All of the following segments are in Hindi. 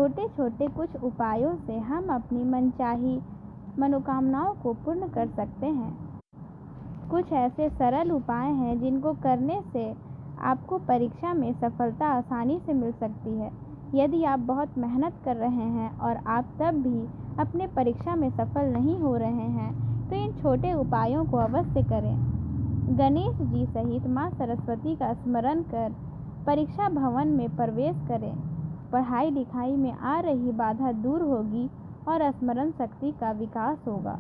छोटे छोटे कुछ उपायों से हम अपनी मनचाही मनोकामनाओं को पूर्ण कर सकते हैं। कुछ ऐसे सरल उपाय हैं जिनको करने से आपको परीक्षा में सफलता आसानी से मिल सकती है। यदि आप बहुत मेहनत कर रहे हैं और आप तब भी अपने परीक्षा में सफल नहीं हो रहे हैं तो इन छोटे उपायों को अवश्य करें। गणेश जी सहित माँ सरस्वती का स्मरण कर परीक्षा भवन में प्रवेश करें। पढ़ाई लिखाई में आ रही बाधा दूर होगी और स्मरण शक्ति का विकास होगा।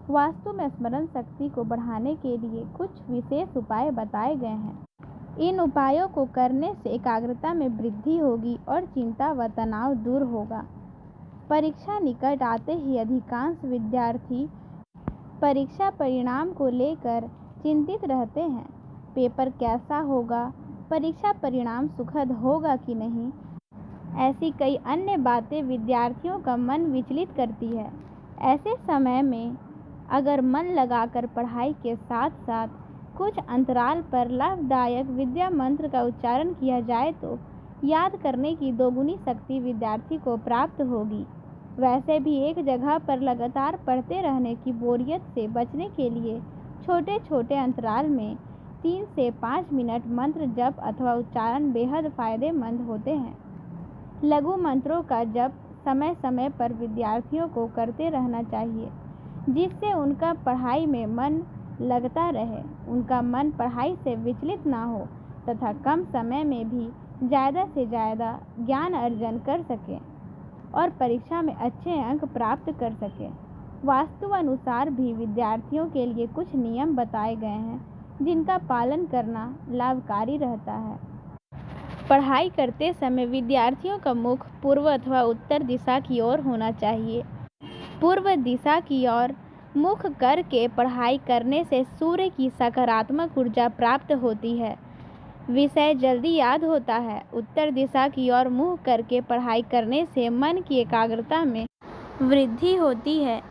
वास्तु में स्मरण शक्ति को बढ़ाने के लिए कुछ विशेष उपाय बताए गए हैं। इन उपायों को करने से एकाग्रता में वृद्धि होगी और चिंता व तनाव दूर होगा। परीक्षा निकट आते ही अधिकांश विद्यार्थी परीक्षा परिणाम को लेकर चिंतित रहते हैं। पेपर कैसा होगा, परीक्षा परिणाम सुखद होगा कि नहीं, ऐसी कई अन्य बातें विद्यार्थियों का मन विचलित करती है। ऐसे समय में अगर मन लगाकर पढ़ाई के साथ साथ कुछ अंतराल पर लाभदायक विद्या मंत्र का उच्चारण किया जाए तो याद करने की दोगुनी शक्ति विद्यार्थी को प्राप्त होगी। वैसे भी एक जगह पर लगातार पढ़ते रहने की बोरियत से बचने के लिए छोटे छोटे अंतराल में 3 से 5 मिनट मंत्र जप अथवा उच्चारण बेहद फायदेमंद होते हैं। लघु मंत्रों का जप समय समय पर विद्यार्थियों को करते रहना चाहिए, जिससे उनका पढ़ाई में मन लगता रहे, उनका मन पढ़ाई से विचलित ना हो तथा कम समय में भी ज़्यादा से ज़्यादा ज्ञान अर्जन कर सकें और परीक्षा में अच्छे अंक प्राप्त कर सकें। वास्तु अनुसार भी विद्यार्थियों के लिए कुछ नियम बताए गए हैं जिनका पालन करना लाभकारी रहता है। पढ़ाई करते समय विद्यार्थियों का मुख पूर्व अथवा उत्तर दिशा की ओर होना चाहिए। पूर्व दिशा की ओर मुख करके पढ़ाई करने से सूर्य की सकारात्मक ऊर्जा प्राप्त होती है, विषय जल्दी याद होता है। उत्तर दिशा की ओर मुँह करके पढ़ाई करने से मन की एकाग्रता में वृद्धि होती है।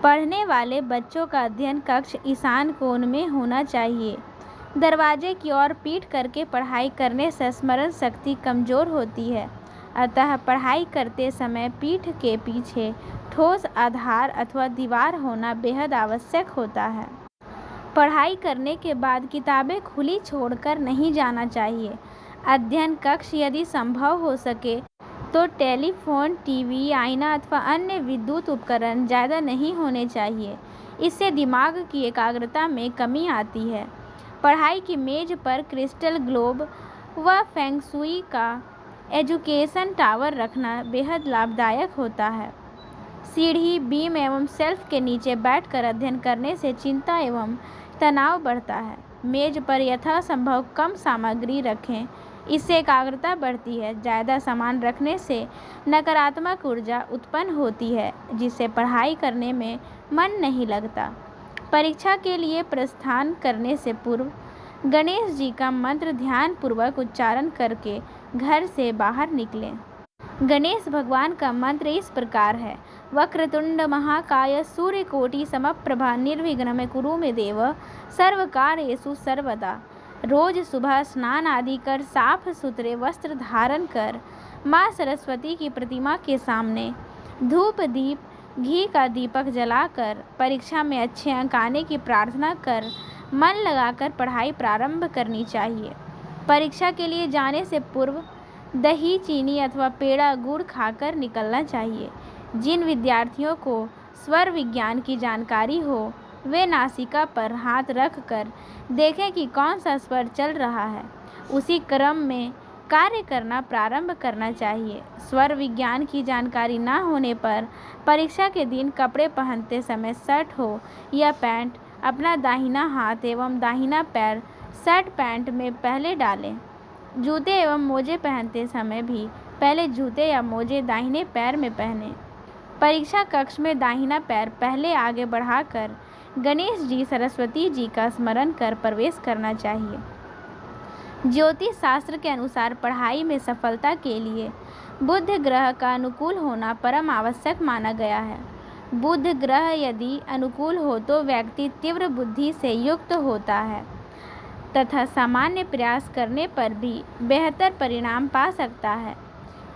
पढ़ने वाले बच्चों का अध्ययन कक्ष ईशान कोण में होना चाहिए। दरवाजे की ओर पीठ करके पढ़ाई करने से स्मरण शक्ति कमजोर होती है, अतः पढ़ाई करते समय पीठ के पीछे ठोस आधार अथवा दीवार होना बेहद आवश्यक होता है। पढ़ाई करने के बाद किताबें खुली छोड़कर नहीं जाना चाहिए। अध्ययन कक्ष यदि संभव हो सके तो टेलीफोन, टीवी, आईना अथवा अन्य विद्युत उपकरण ज़्यादा नहीं होने चाहिए। इससे दिमाग की एकाग्रता में कमी आती है। पढ़ाई की मेज पर क्रिस्टल ग्लोब व फेंग शुई का एजुकेशन टावर रखना बेहद लाभदायक होता है। सीढ़ी, बीम एवं शेल्फ के नीचे बैठकर अध्ययन करने से चिंता एवं तनाव बढ़ता है। मेज पर यथासंभव कम सामग्री रखें, इससे एकाग्रता बढ़ती है। ज़्यादा सामान रखने से नकारात्मक ऊर्जा उत्पन्न होती है, जिससे पढ़ाई करने में मन नहीं लगता। परीक्षा के लिए प्रस्थान करने से पूर्व गणेश जी का मंत्र ध्यानपूर्वक उच्चारण करके घर से बाहर निकलें। गणेश भगवान का मंत्र इस प्रकार है: वक्रतुंड महाकाय सूर्यकोटि समप्रभा निर्विघ्नं कुरु मे देव सर्वकार्येषु सर्वदा। रोज सुबह स्नान आदि कर साफ सुथरे वस्त्र धारण कर माँ सरस्वती की प्रतिमा के सामने धूप दीप घी का दीपक जलाकर परीक्षा में अच्छे अंक आने की प्रार्थना कर मन लगाकर पढ़ाई प्रारंभ करनी चाहिए। परीक्षा के लिए जाने से पूर्व दही, चीनी अथवा पेड़ा, गुड़ खाकर निकलना चाहिए। जिन विद्यार्थियों को स्वर विज्ञान की जानकारी हो वे नासिका पर हाथ रख कर देखें कि कौन सा स्वर चल रहा है, उसी क्रम में कार्य करना प्रारंभ करना चाहिए। स्वर विज्ञान की जानकारी न होने पर परीक्षा के दिन कपड़े पहनते समय शर्ट हो या पैंट अपना दाहिना हाथ एवं दाहिना पैर शर्ट पैंट में पहले डालें। जूते एवं मोजे पहनते समय भी पहले जूते या मोजे दाहिने पैर में पहनें। परीक्षा कक्ष में दाहिना पैर पहले आगे बढ़ाकर गणेश जी, सरस्वती जी का स्मरण कर प्रवेश करना चाहिए। ज्योतिष शास्त्र के अनुसार पढ़ाई में सफलता के लिए बुध ग्रह का अनुकूल होना परम आवश्यक माना गया है। बुध ग्रह यदि अनुकूल हो तो व्यक्ति तीव्र बुद्धि से युक्त होता है तथा सामान्य प्रयास करने पर भी बेहतर परिणाम पा सकता है।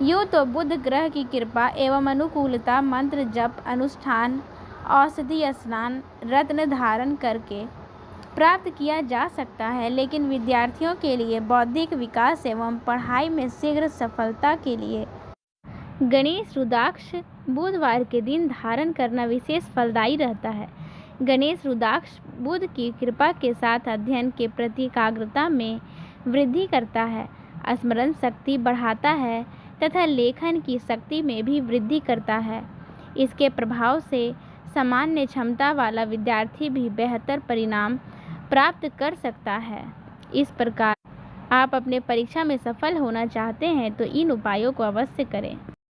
यूँ तो बुध ग्रह की कृपा एवं अनुकूलता मंत्र जप, अनुष्ठान, औषधि स्नान, रत्न धारण करके प्राप्त किया जा सकता है, लेकिन विद्यार्थियों के लिए बौद्धिक विकास एवं पढ़ाई में शीघ्र सफलता के लिए गणेश रुद्राक्ष बुधवार के दिन धारण करना विशेष फलदायी रहता है। गणेश रुद्राक्ष बुध की कृपा के साथ अध्ययन के प्रति एकाग्रता में वृद्धि करता है, स्मरण शक्ति बढ़ाता है तथा लेखन की शक्ति में भी वृद्धि करता है। इसके प्रभाव से सामान्य क्षमता वाला विद्यार्थी भी बेहतर परिणाम प्राप्त कर सकता है। इस प्रकार आप अपने परीक्षा में सफल होना चाहते हैं तो इन उपायों को अवश्य करें।